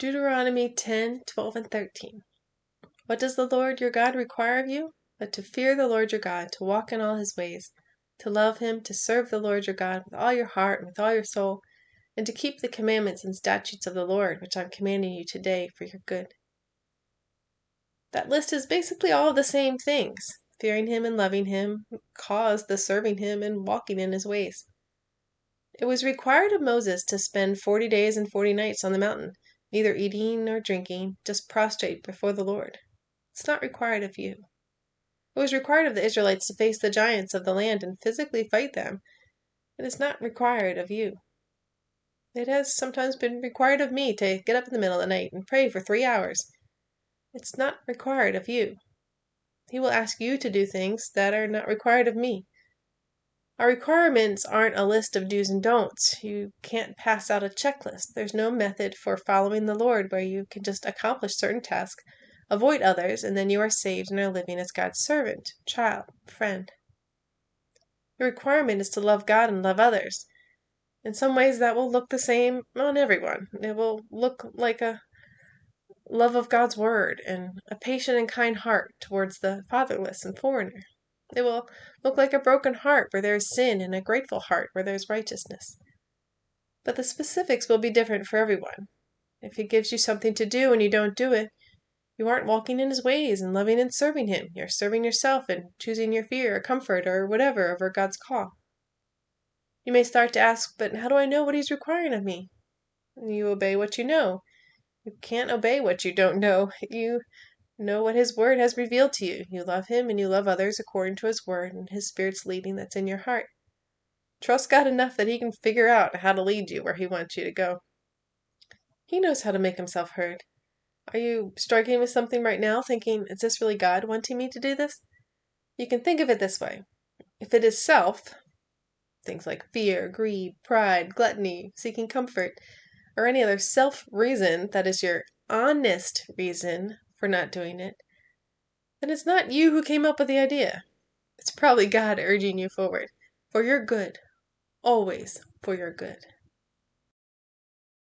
Deuteronomy 10, 12, and 13. What does the Lord your God require of you? But to fear the Lord your God, to walk in all his ways, to love him, to serve the Lord your God with all your heart and with all your soul, and to keep the commandments and statutes of the Lord, which I'm commanding you today for your good. That list is basically all of the same things. Fearing him and loving him caused the serving him and walking in his ways. It was required of Moses to spend 40 days and 40 nights on the mountain, neither eating nor drinking, just prostrate before the Lord. It's not required of you. It was required of the Israelites to face the giants of the land and physically fight them. It is not required of you. It has sometimes been required of me to get up in the middle of the night and pray for 3 hours. It's not required of you. He will ask you to do things that are not required of me. Our requirements aren't a list of do's and don'ts. You can't pass out a checklist. There's no method for following the Lord where you can just accomplish certain tasks, avoid others, and then you are saved and are living as God's servant, child, friend. The requirement is to love God and love others. In some ways that will look the same on everyone. It will look like a love of God's word and a patient and kind heart towards the fatherless and foreigner. It will look like a broken heart where there is sin and a grateful heart where there is righteousness. But the specifics will be different for everyone. If he gives you something to do and you don't do it, you aren't walking in his ways and loving and serving him. You're serving yourself and choosing your fear or comfort or whatever over God's call. You may start to ask, but how do I know what he's requiring of me? You obey what you know. You can't obey what you don't know. You know what his word has revealed to you. You love him and you love others according to his word and his Spirit's leading that's in your heart. Trust God enough that he can figure out how to lead you where he wants you to go. He knows how to make himself heard. Are you struggling with something right now, thinking, is this really God wanting me to do this? You can think of it this way. If it is self, things like fear, greed, pride, gluttony, seeking comfort, or any other self-reason that is your honest reason for not doing it, then it's not you who came up with the idea. It's probably God urging you forward. For your good. Always for your good.